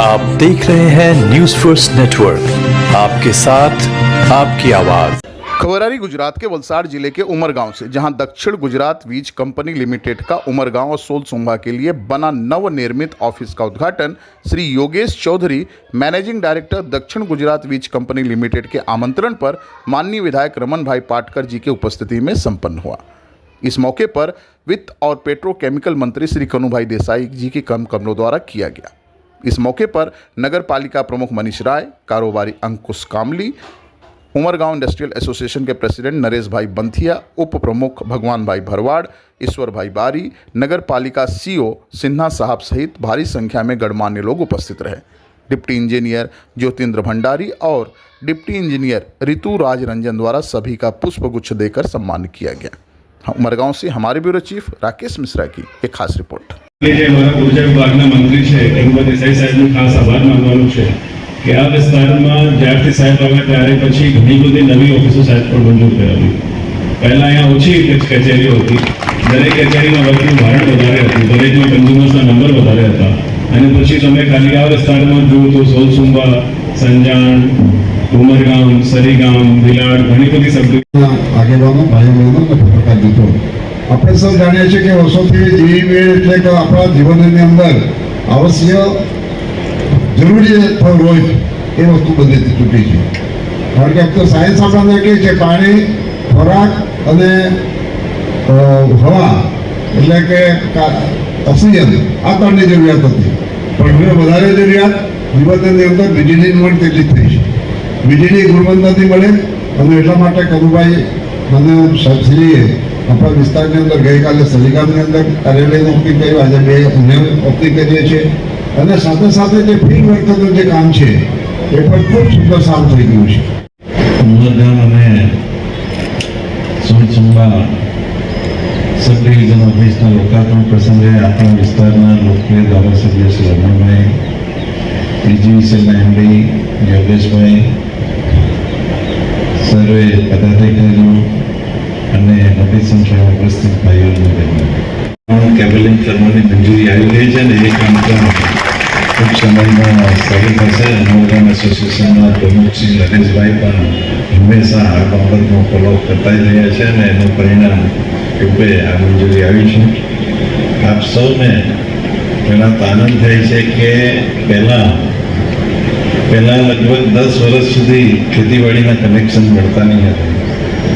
आप देख रहे हैं न्यूज फर्स्ट नेटवर्क, आपके साथ आपकी आवाज। खबर आ रही गुजरात के वलसाड जिले के उमरगांव से, जहां दक्षिण गुजरात वीज कंपनी लिमिटेड का उमरगांव और सोलसुंबा के लिए बना नवनिर्मित ऑफिस का उद्घाटन श्री योगेश चौधरी, मैनेजिंग डायरेक्टर दक्षिण गुजरात वीज कंपनी लिमिटेड के आमंत्रण पर माननीय विधायक रमन भाई पाटकर जी के उपस्थिति में संपन्न हुआ। इस मौके पर वित्त और पेट्रोकेमिकल मंत्री श्री कनुभाई देसाई जी के कमरों द्वारा किया गया। इस मौके पर नगर पालिका प्रमुख मनीष राय, कारोबारी अंकुश कामली, उमरगांव इंडस्ट्रियल एसोसिएशन के प्रेसिडेंट नरेश भाई बंथिया, उप प्रमुख भगवान भाई भरवाड़, ईश्वर भाई बारी, नगर पालिका सीओ सिन्हा साहब सहित भारी संख्या में गणमान्य लोग उपस्थित रहे। डिप्टी इंजीनियर ज्योतिंद्र भंडारी और डिप्टी इंजीनियर ऋतु राज रंजन द्वारा सभी का पुष्पगुच्छ देकर सम्मान किया गया। उमरगांव से हमारे ब्यूरो चीफ राकेश मिश्रा की एक खास रिपोर्ट। हमारा ऊर्जा विभागना मंत्री है कनुभाई देसाई साहेबનો ખાસ આભાર માનવાનો છે કે આ વિસ્તારમાં જ્યારથી સાહેબ આવ્યા ત્યારે પછી ઘણી બધી નવી ઓફિસો સાહેબ પણ મંજૂર કરાવી। પહેલા અહીંયા ઓછી કચેરીઓ હતી, દરેક કચેરીમાં વર્કનું ભારણ વધારે હતું, દરેકમાં કન્ઝ્યુમર્સના નંબર વધારે હતા અને પછી તમે ખાલી આ વિસ્તારમાં જુઓ તો સોલસુંબા, સંજાણ, ઉમરગામ, સરીગામ, ભીલાડ ઘણી બધી સબ આગેવાનો ભાઈ બહેનો પત્રકાર મિત્રો, આપણે સૌ જાણીએ છીએ કે વર્ષોથી જીવી એટલે કે આપણા જીવનની અંદર આવશ્યક જરૂરી હોય એ વસ્તુ બધી તૂટી છે। કારણ કે તો સાયન્સ આપણને કહે છે પાણી, ખોરાક અને હવા એટલે કે ઓક્સિજન આ ત્રણની જરૂરિયાત હતી, પણ હવે વધારે જરૂરિયાત જીવનની અંદર વીજળીની પણ તેટલી જ થઈ છે। વીજળી ગુણવત્તાથી મળે અને એટલા માટે કનુભાઈ મને શ્રીએ આપણા વિસ્તારની અંદર ગઈકાલે સલીગામની અંદર કાર્યાલયનું ઓપનિંગ કર્યું, આજે 2 ઓપનિંગ કરીએ છીએ અને સાથે સાથે જે ફિલ્ડ વર્કરનું જે કામ છે એ પણ ખૂબ સુંદર સારું થઈ ગયું છે। ઉમરગામ અને સોલસુંબા સબ ડિવિઝન ઓફિસના લોકાર્પણ પ્રસંગે આપણા વિસ્તારના લોકપ્રિય ધારાસભ્ય શ્રી રમણભાઈ, પીજીવીસીએલના એમડી યોગેશભાઈ, સર્વે પદાધિકારીઓ અને મોટી સંખ્યામાં ઉપસ્થિત ભાઈઓ અને બહેનો, કેબલિંગ કરવાની મંજૂરી આવી ગઈ છે ને એ કામ પણ ટૂંક સમયમાં શરૂ થશે। ઉમરગામ એસોસિએશનના પ્રમુખ શ્રી નરેશભાઈ પણ હંમેશા આ બાબતનો ફોલોઅપ કરતા જ રહ્યા છે અને એનું પરિણામ રૂપે આ મંજૂરી આવી છે। આપ સૌને પહેલાં તો આનંદ થાય છે કે પહેલાં લગભગ 10 વર્ષ સુધી ખેતીવાડીના કનેક્શન મળતા નહીં હતા,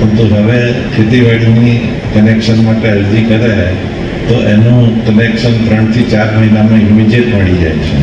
પરંતુ હવે ખેતીવાડીની કનેક્શન માટે અરજી કરે તો એનું કનેક્શન 3 થી 4 મહિનામાં ઇમિડિયેટ મળી જાય છે।